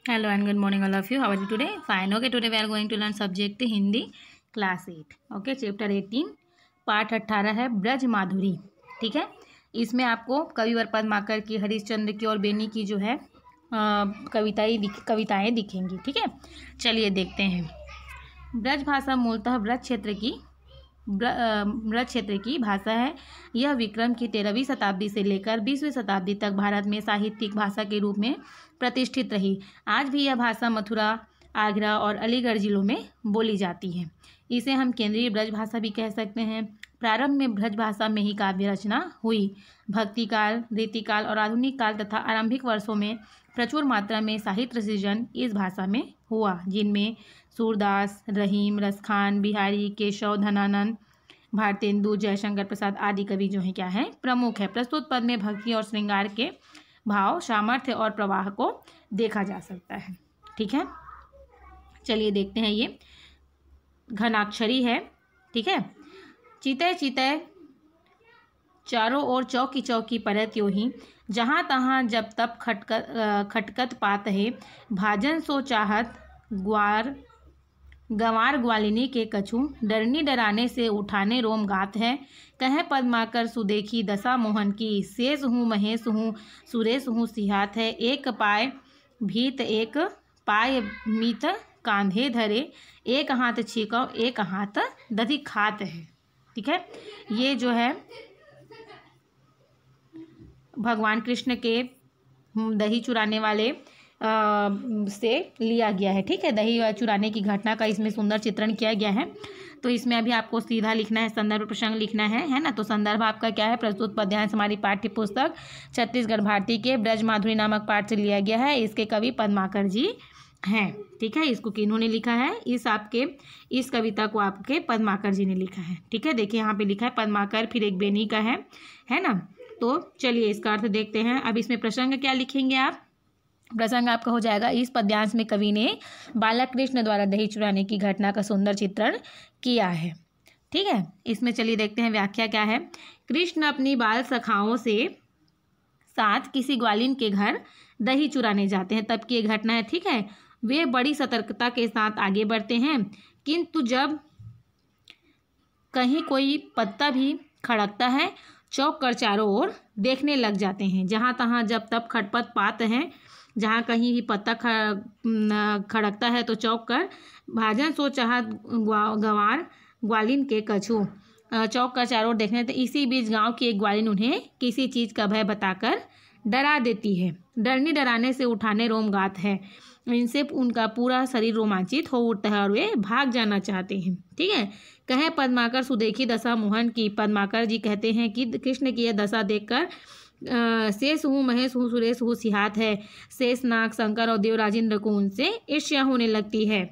Hello and good morning all of you. How are you today? Fine. Okay, today we are going to learn subject Hindi class 8. Okay, chapter 18 पाठ 18 है ब्रज माधुरी. ठीक है, इसमें आपको कवि वरपद माकर की, हरिश्चंद्र की और बेनी की जो है कविताएं दिखेंगी. ठीक है, चलिए देखते हैं. ब्रज भाषा मूलतः ब्रज क्षेत्र की भाषा है. यह विक्रम की 13वीं शताब्दी से लेकर 20वीं शताब्दी तक भारत में साहित्यिक भाषा के रूप में प्रतिष्ठित रही. आज भी यह भाषा मथुरा, आगरा और अलीगढ़ जिलों में बोली जाती है. इसे हम केंद्रीय ब्रज भाषा भी कह सकते हैं. प्रारंभ में ब्रज भाषा में ही काव्य रचना हुई. भक्ति काल, रीतिकाल और आधुनिक काल तथा आरंभिक वर्षों में प्रचुर मात्रा में साहित्य सृजन इस भाषा में हुआ, जिनमें सूरदास, रहीम, रसखान, बिहारी, केशव, धनानंद, भारतेंदु, जयशंकर प्रसाद आदि कवि जो हैं क्या हैं, प्रमुख है. प्रस्तुत पद में भक्ति और श्रृंगार के भाव, सामर्थ्य और प्रवाह को देखा जा सकता है. ठीक है, चलिए देखते हैं. ये घनाक्षरी है. ठीक है, चीते चीते चारों ओर चौकी चौकी परत यो ही, जहाँ तहाँ जब तब खटकत पात है, भाजन सो चाहत गंवार ग्वालिनी के कछु, डरनी डराने से उठाने रोम गात है. कह पद्माकर सुदेखी दशा मोहन की, शेष हूँ महेश हूँ सुरेश हूँ सिहात है. एक पाय भीत एक पाय मीत कांधे धरे, एक हाथ छीकव एक हाथ दधि खात है. ठीक है, ये जो है भगवान कृष्ण के दही चुराने वाले से लिया गया है. ठीक है, दही चुराने की घटना का इसमें सुंदर चित्रण किया गया है. तो इसमें अभी आपको सीधा लिखना है, संदर्भ प्रसंग लिखना है ना. तो संदर्भ आपका क्या है? प्रस्तुत पद्यांश हमारी पाठ्य पुस्तक छत्तीसगढ़ भारती के ब्रज माधुरी नामक पाठ से लिया गया है. इसके कवि पद्माकर जी हैं. ठीक है, इसको किन्होंने लिखा है? इस कविता को आपके पद्माकर जी ने लिखा है. ठीक है, देखिए यहाँ पे लिखा है पद्माकर, फिर एक बेनी का है ना. तो चलिए इसका अर्थ देखते हैं. अब इसमें प्रसंग क्या लिखेंगे आप? प्रसंग आपका हो जाएगा, इस पद्यांश में कवि ने बालक कृष्ण द्वारा दही चुराने की घटना का सुंदर चित्रण किया है. ठीक है, इसमें चलिए देखते हैं व्याख्या क्या है. कृष्ण अपनी बाल सखाओं से साथ किसी ग्वालिन के घर दही चुराने जाते हैं, तब की ये घटना है. ठीक है, वे बड़ी सतर्कता के साथ आगे बढ़ते हैं, किंतु जब कहीं कोई पत्ता भी खड़कता है, चौंक कर चारों ओर देखने लग जाते हैं. जहाँ तहाँ जब तब खटपट पात हैं, जहाँ कहीं भी पत्ता खड़कता है तो चौंक कर, भाजन सो चाहत गंवार ग्वालिन के कछु, चौंक कर चारों ओर देखने. तो इसी बीच गांव की एक ग्वालिन उन्हें किसी चीज़ का भय बताकर डरा देती है. डरनी डराने से उठाने रोम गात है. इनसे उनका पूरा शरीर रोमांचित हो उठता है और वे भाग जाना चाहते हैं. ठीक है, कहे पद्माकर सुदेखी दशा मोहन की. पद्माकर जी कहते हैं कि कृष्ण की यह दशा देखकर शेष हूँ महेश हूँ सुरेश हूँ सिहात है. शेष नाग, शंकर और देवराजेंद्र को उनसे ईर्ष्या होने लगती है.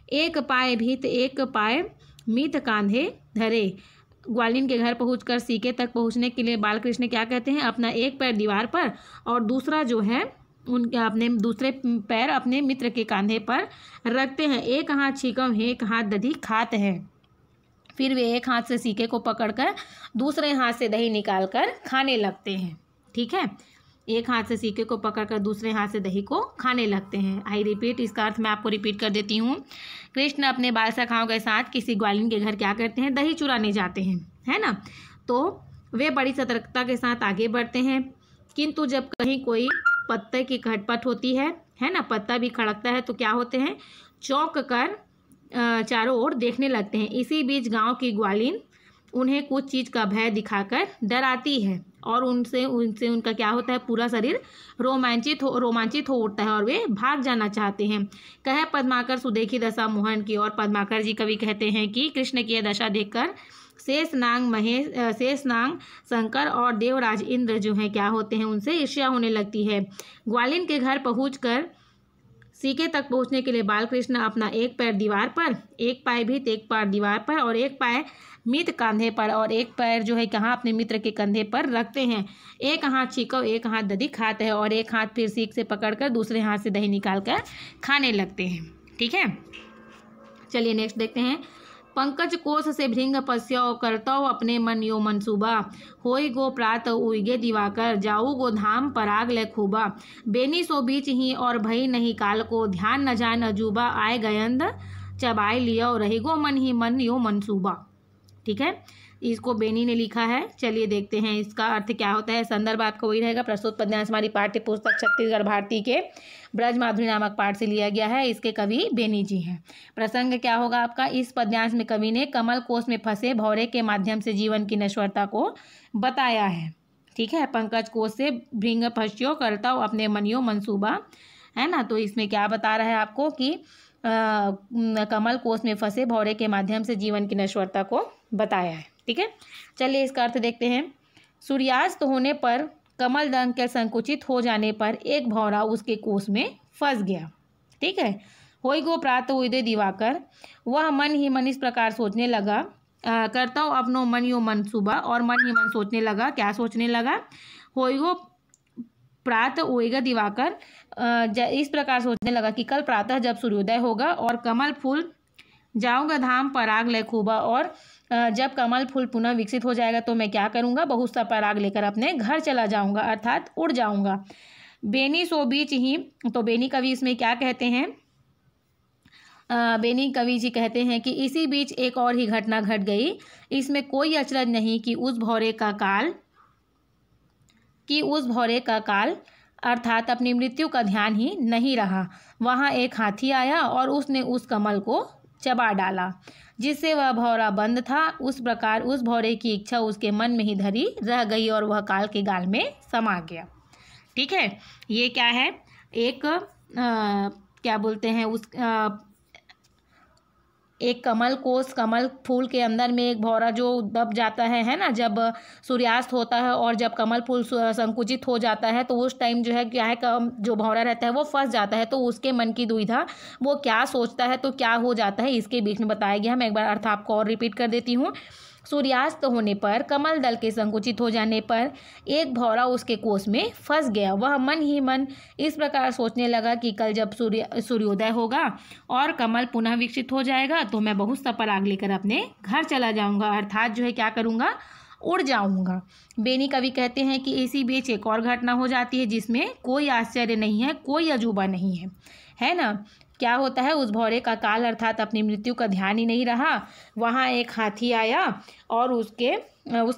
एक पाय भीत एक पाय मीत कांधे धरे. ग्वालिन के घर पहुंचकर सीके तक पहुंचने के लिए बाल कृष्ण क्या कहते हैं? अपना एक पैर दीवार पर और दूसरा जो है उनके अपने दूसरे पैर अपने मित्र के कांधे पर रखते हैं. एक हाथ छीकव है, एक हाथ दधी खात है. फिर वे एक हाथ से सीके को पकड़कर दूसरे हाथ से दही निकालकर खाने लगते हैं. ठीक है, एक हाथ से सीके को पकड़कर दूसरे हाथ से दही को खाने लगते हैं. आई रिपीट, इसका अर्थ मैं आपको रिपीट कर देती हूँ. कृष्ण अपने बाल सखाओं के साथ किसी ग्वालिन के घर क्या करते हैं? दही चुराने जाते हैं, है ना. तो वे बड़ी सतर्कता के साथ आगे बढ़ते हैं, किंतु जब कहीं कोई पत्ते की खटपट होती है ना, पत्ता भी खड़कता है तो क्या होते हैं? चौंक कर चारों ओर देखने लगते हैं. इसी बीच गांव की ग्वालिन उन्हें कुछ चीज़ का भय दिखाकर डराती है और उनसे उनका क्या होता है? पूरा शरीर रोमांचित हो उठता है और वे भाग जाना चाहते हैं. कहे पद्माकर सुदेखी दशा मोहन की. और पद्माकर जी कवि कहते हैं कि कृष्ण की यह दशा देखकर शेष नाग, शंकर और देवराज इंद्र जो हैं क्या होते हैं? उनसे ईर्ष्या होने लगती है. ग्वालिन के घर पहुंचकर सीके तक पहुंचने के लिए बाल कृष्ण अपना एक पैर दीवार पर, एक पाय भीत एक पैर दीवार पर और एक पाय मित कांधे पर और एक पैर जो है कहाँ? अपने मित्र के कंधे पर रखते हैं. एक हाथ छीकव एक हाथ दधी खाते हैं और एक हाथ फिर सीक से पकड़कर दूसरे हाथ से दही निकालकर खाने लगते हैं. ठीक है, चलिए नेक्स्ट देखते हैं. पंकज कोश से भृंग पश्यो करतौ अपने मन यो मनसूबा। होई गो प्रात उइगे दिवाकर जाऊ गो धाम पराग ले खूबा। बेनी सो बीच ही और भई नहीं काल को ध्यान न जान अजूबा। आए गयंध चबाई लियो रही गो मन ही मन यो मनसूबा। ठीक है, इसको बेनी ने लिखा है। चलिए देखते हैं इसका अर्थ क्या होता है। संदर्भ आपका वही रहेगा। प्रस्तुत पद्यांश हमारी पाठ्य पुस्तक छत्तीसगढ़ भारती के ब्रज माधुरी नामक पाठ से लिया गया है। इसके कवि बेनी जी हैं। प्रसंग क्या होगा आपका, इस पद्यांश में कवि ने कमल कोश में फंसे भौरे के माध्यम से जीवन की नश्वरता को बताया है। ठीक है, पंकज कोश से भृंग फस्यो करता अपने मनियो मनसूबा, है ना। तो इसमें क्या बता रहा है आपको कि कमल कोश में फंसे भौरे के माध्यम से जीवन की नश्वरता को बताया है। ठीक है, चलिए इसका अर्थ देखते हैं। सूर्यास्त होने पर कमल दल के संकुचित हो जाने पर एक भौरा उसके कोश में फंस गया। ठीक है, होई गो प्रात उदय दिवाकर, वह मन ही मन इस प्रकार सोचने लगा, करता हूँ अपनो मन यो मनसूबा, और मन ही मन सोचने लगा। क्या सोचने लगा, होई गो प्रात उएगा दिवाकर, इस प्रकार सोचने लगा कि कल प्रातः जब सूर्योदय होगा और कमल फूल जाऊंगा धाम पराग ले खूबा, और जब कमल फूल पुनः विकसित हो जाएगा तो मैं क्या करूंगा, बहुत सा पराग लेकर अपने घर चला जाऊंगा, अर्थात उड़ जाऊंगा। बेनी सो बीच ही, तो बेनी कवि इसमें क्या कहते हैं, बेनी कवि जी कहते हैं कि इसी बीच एक और ही घटना घट गई। इसमें कोई अचरज नहीं कि उस भौरे का काल अर्थात अपनी मृत्यु का ध्यान ही नहीं रहा। वहाँ एक हाथी आया और उसने उस कमल को चबा डाला, जिससे वह भौरा बंद था। उस प्रकार उस भौरे की इच्छा उसके मन में ही धरी रह गई और वह काल के गाल में समा गया। ठीक है, ये क्या है, एक क्या बोलते हैं एक कमल कोश, कमल फूल के अंदर में एक भौरा जो दब जाता है ना, जब सूर्यास्त होता है और जब कमल फूल संकुचित हो जाता है तो उस टाइम जो है क्या है, जो भौरा रहता है वो फंस जाता है। तो उसके मन की दुविधा, वो क्या सोचता है तो क्या हो जाता है, इसके बीच में बताया गया। मैं एक बार अर्थ आपको और रिपीट कर देती हूँ। सूर्यास्त होने पर कमल दल के संकुचित हो जाने पर एक भौरा उसके कोश में फंस गया। वह मन ही मन इस प्रकार सोचने लगा कि कल जब सूर्योदय होगा और कमल पुनः विकसित हो जाएगा तो मैं बहुत सा पराग लेकर अपने घर चला जाऊंगा, अर्थात जो है क्या करूंगा, उड़ जाऊंगा। बेनी कवि कहते हैं कि इसी बीच एक और घटना हो जाती है जिसमें कोई आश्चर्य नहीं है, कोई अजूबा नहीं है ना। क्या होता है, उस भौरे का काल अर्थात अपनी मृत्यु का ध्यान ही नहीं रहा। वहाँ एक हाथी आया और उस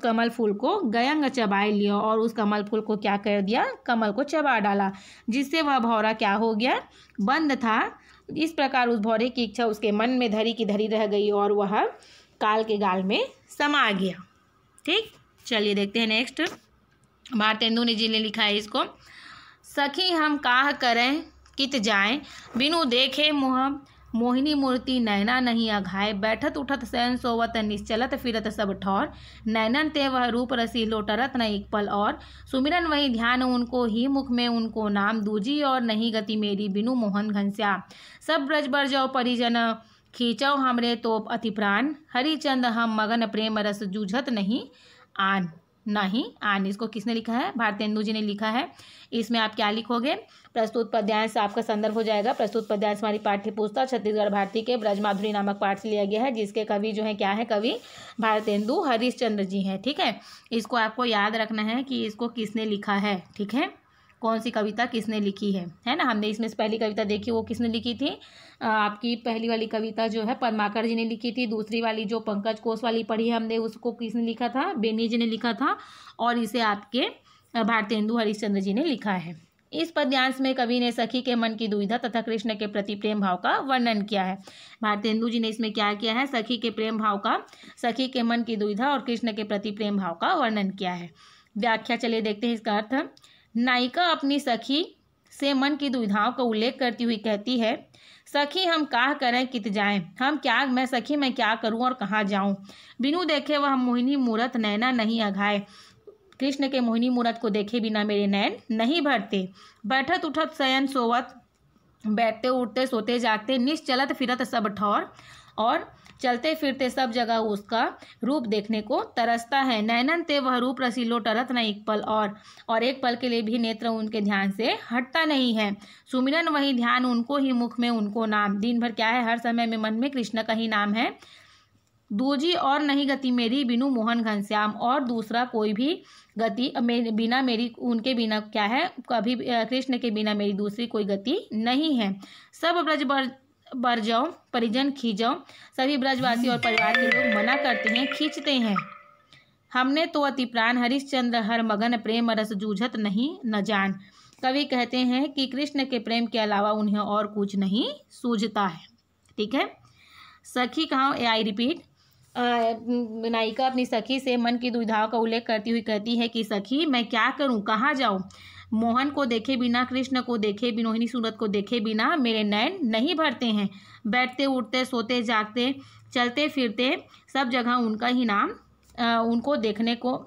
कमल फूल को गयंग चबाए लिया और उस कमल फूल को क्या कर दिया, कमल को चबा डाला, जिससे वह भौरा क्या हो गया, बंद था। इस प्रकार उस भौरे की इच्छा उसके मन में धरी की धरी रह गई और वह काल के गाल में समा गया। ठीक, चलिए देखते हैं नेक्स्ट। भारतेंदु जी ने लिखा है इसको। सखी हम काह करें कित जाए, बिनु देखे मोहिनी मूर्ति नैना नहीं अघाए। बैठत उठत शयन सोवत निश्चलत फिरत सब ठौर। नैनन ते वह रूप रसीलो टरत न एक पल और। सुमिरन वही ध्यान उनको ही मुख में उनको नाम। दूजी और नहीं गति मेरी बिनु मोहन घनश्याम। सब ब्रज बर जाओ परिजन खींचो हमरे तो अति प्राण। हरिचंद हम मगन प्रेम रस जूझत नहीं आन। इसको किसने लिखा है, भारतेंदु जी ने लिखा है। इसमें आप क्या लिखोगे, प्रस्तुत पद्यांश आपका संदर्भ हो जाएगा। प्रस्तुत पद्यांश हमारी पाठ्य पुस्तक छत्तीसगढ़ भारती के ब्रज माधुरी नामक पाठ से लिया गया है, जिसके कवि जो है क्या है, कवि भारतेंदु हरिश्चंद्र जी हैं। ठीक है, इसको आपको याद रखना है कि इसको किसने लिखा है। ठीक है, कौन सी कविता किसने लिखी है ना। हमने इसमें से पहली कविता देखी, वो किसने लिखी थी, आपकी पहली वाली कविता जो है पद्माकर जी ने लिखी थी। दूसरी वाली जो पंकज कोश वाली पढ़ी है हमने, उसको किसने लिखा था, बेनी जी ने लिखा था, और इसे आपके भारतेंदु हरिश्चंद्र जी ने लिखा है। इस पद्यांश में कवि ने सखी के मन की दुविधा तथा कृष्ण के प्रति प्रेम भाव का वर्णन किया है। भारतेंदु जी ने इसमें क्या किया है, सखी के प्रेम भाव का, सखी के मन की दुविधा और कृष्ण के प्रति प्रेम भाव का वर्णन किया है। व्याख्या चलिए देखते हैं इसका अर्थ। नायिका अपनी सखी से मन की दुविधाओं का उल्लेख करती हुई कहती है, सखी हम काह करें कित जाएं, मैं क्या करूं और कहाँ जाऊं। बिनु देखे वह मोहिनी मूरत नैना नहीं अघाए। कृष्ण के मोहिनी मूरत को देखे बिना मेरे नैन नहीं भरते। बैठत उठत शयन सोवत, बैठते उठते सोते जागते, निश्चलत फिरत सब ठौर, और चलते फिरते सब जगह उसका रूप देखने को तरसता है। नैनन ते वह रूप रसीलो टरत न एक पल और एक पल के लिए भी नेत्र उनके ध्यान से हटता नहीं है। सुमिरन वही ध्यान उनको ही मुख में उनको नाम। दिन भर क्या है, हर समय में मन में कृष्ण का ही नाम है। दूजी और नहीं गति मेरी बिनु मोहन घनश्याम, और दूसरा कोई भी गति बिना मेरी, उनके बिना क्या है, कभी कृष्ण के बिना मेरी दूसरी कोई गति नहीं है। सब ब्रज बर जाओ परिजन खींचो, सभी ब्रजवासी और परिवार के लोग मना करते हैं, खींचते हैं। हमने तो अति प्राण हरिश्चंद्र हर मगन प्रेम रस जूझत नहीं न जान। कवि कहते हैं कि कृष्ण के प्रेम के अलावा उन्हें और कुछ नहीं सूझता है। ठीक है। सखी कहाँ, आई रिपीट, नायिका अपनी सखी से मन की दुविधाओं का उल्लेख करती हुई कहती है कि सखी मैं क्या करूं, कहाँ जाऊं। मोहन को देखे बिना, कृष्ण को देखे, मोहिनी सूरत को देखे बिना मेरे नैन नहीं भरते हैं। बैठते उठते सोते जागते चलते फिरते सब जगह उनका ही नाम, उनको देखने को,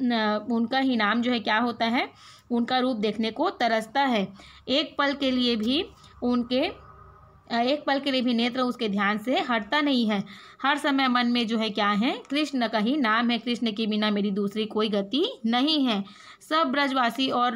उनका ही नाम जो है क्या होता है, उनका रूप देखने को तरसता है। एक पल के लिए भी नेत्र उसके ध्यान से हटता नहीं है। हर समय मन में जो है क्या है, कृष्ण का ही नाम है। कृष्ण के बिना मेरी दूसरी कोई गति नहीं है। सब ब्रजवासी और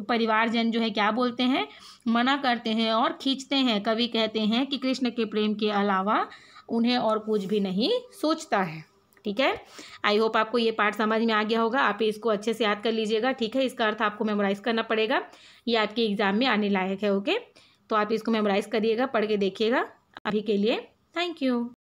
परिवारजन जो है क्या बोलते हैं, मना करते हैं और खींचते हैं। कवि कहते हैं कि कृष्ण के प्रेम के अलावा उन्हें और कुछ भी नहीं सोचता है। ठीक है। आई होप आपको ये पार्ट समझ में आ गया होगा। आप इसको अच्छे से याद कर लीजिएगा। ठीक है। इसका अर्थ आपको मेमोराइज करना पड़ेगा, ये आपके एग्जाम में आने लायक है। ओके, तो आप इसको मेमोराइज करिएगा, पढ़ के देखिएगा। अभी के लिए थैंक यू।